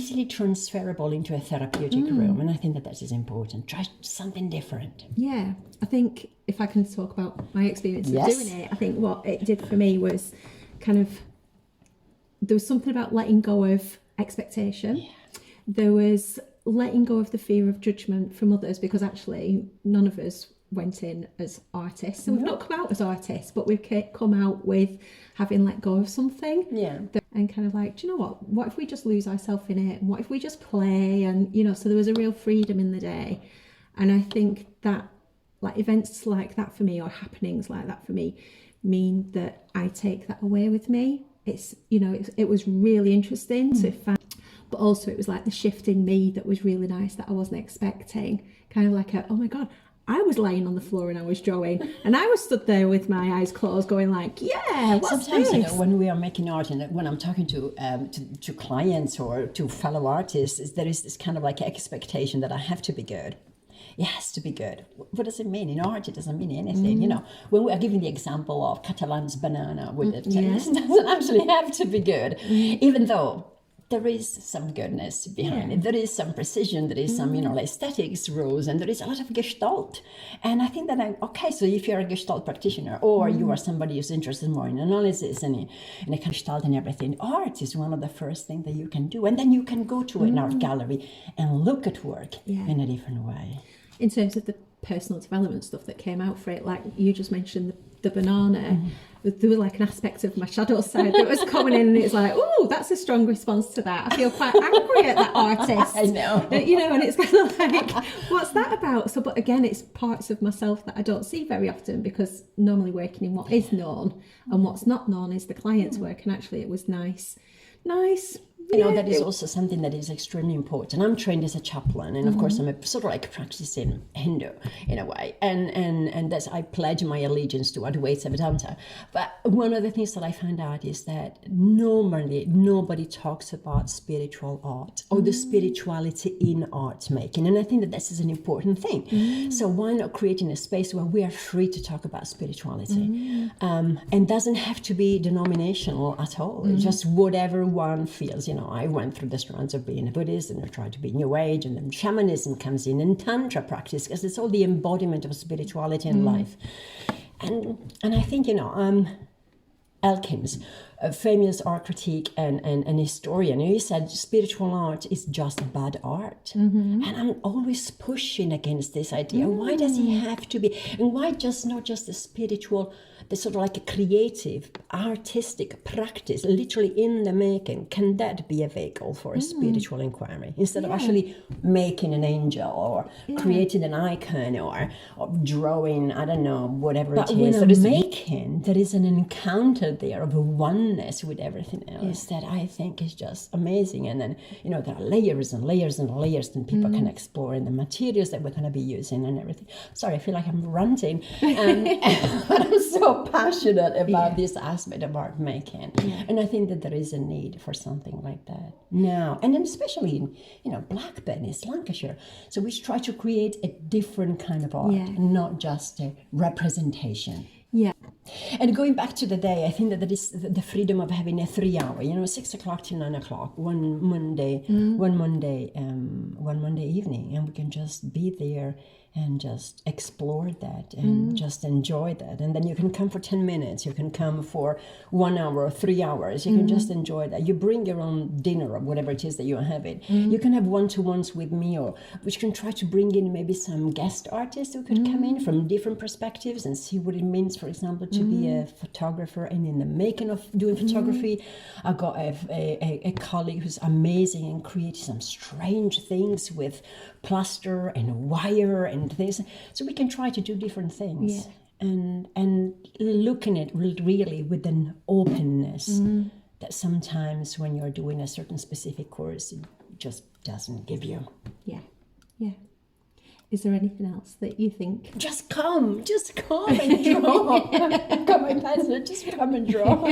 easily transferable into a therapeutic room, and I think that is important. Try something different. Yeah, I think if I can talk about my experience of Yes. doing it, I think what it did for me was kind of, there was something about letting go of expectation. Yeah. There was letting go of the fear of judgment from others, because actually none of us went in as artists. So we've not come out as artists, but we've come out with having let go of something. Yeah. And kind of like, do you know what if we just lose ourselves in it? And what if we just play? And, you know, so there was a real freedom in the day. And I think that, like, events like that for me, or happenings like that for me, mean that I take that away with me. It's, you know, it was really interesting to find, but also it was like the shift in me that was really nice, that I wasn't expecting. Kind of like oh my God, I was laying on the floor and I was drawing, and I was stood there with my eyes closed going like, yeah, what's Sometimes, this? you know, when we are making art, and when I'm talking to clients or to fellow artists, there is this kind of like expectation that I have to be good. It has to be good. What does it mean? In art, it doesn't mean anything. You know, when we are giving the example of Catalan's banana with it, it doesn't actually have to be good, even though there is some goodness behind it. There is some precision. There is some, you know, aesthetics rules, and there is a lot of gestalt. And I think that so if you're a gestalt practitioner, or you are somebody who's interested more in analysis and in a gestalt and everything, art is one of the first things that you can do. And then you can go to an art gallery and look at work in a different way. In terms of the personal development stuff that came out for it, like you just mentioned the banana, there was like an aspect of my shadow side that was coming in, and it's like, oh, that's a strong response to that. I feel quite angry at that artist. I know. You know, and it's kind of like, what's that about? So, but again, it's parts of myself that I don't see very often, because normally working in what is known, and what's not known is the client's work. And actually it was nice. You know, that is also something that is extremely important. I'm trained as a chaplain, and of course I'm a sort of like practicing Hindu in a way, and that's, I pledge my allegiance to Advaita Vedanta. But one of the things that I find out is that normally nobody talks about spiritual art or the spirituality in art making, and I think that this is an important thing. So why not creating a space where we are free to talk about spirituality, and doesn't have to be denominational at all, just whatever one feels. You know, I went through the strands of being a Buddhist, and I tried to be New Age, and then shamanism comes in, and Tantra practice, because it's all the embodiment of spirituality and life. And I think, you know, Elkins, a famous art critic and historian, he said spiritual art is just bad art. And I'm always pushing against this idea. Why does it have to be? And why just not just the spiritual, the sort of like a creative, artistic practice, literally in the making? Can that be a vehicle for a spiritual inquiry? Instead of actually making an angel, or creating an icon, or drawing, I don't know, whatever it is. There is an encounter there of a oneness with everything else that I think is just amazing. And then, you know, there are layers and layers and layers that people can explore, in the materials that we're going to be using and everything. Sorry, I feel like I'm ranting. But I'm so passionate about this aspect of art making. And I think that there is a need for something like that now. And then especially in, you know, Blackburn, East Lancashire. So we try to create a different kind of art, not just a representation. Yeah. And going back to the day, I think that that is the freedom of having a 3 hour, you know, 6 o'clock till 9 o'clock, one Monday evening, and we can just be there and just explore that and just enjoy that. And then you can come for 10 minutes, you can come for 1 hour or 3 hours, you can just enjoy that. You bring your own dinner or whatever it is that you are having. You can have one-to-ones with me, or which can try to bring in maybe some guest artists who could come in from different perspectives and see what it means, for example, to be a photographer. And in the making of doing photography, I got a colleague who's amazing and created some strange things with plaster and wire and things. So we can try to do different things and looking at it really with an openness that sometimes when you're doing a certain specific course, it just doesn't give you. Yeah. Is there anything else that you think? Just come and draw. I've got my pencil, just come and draw.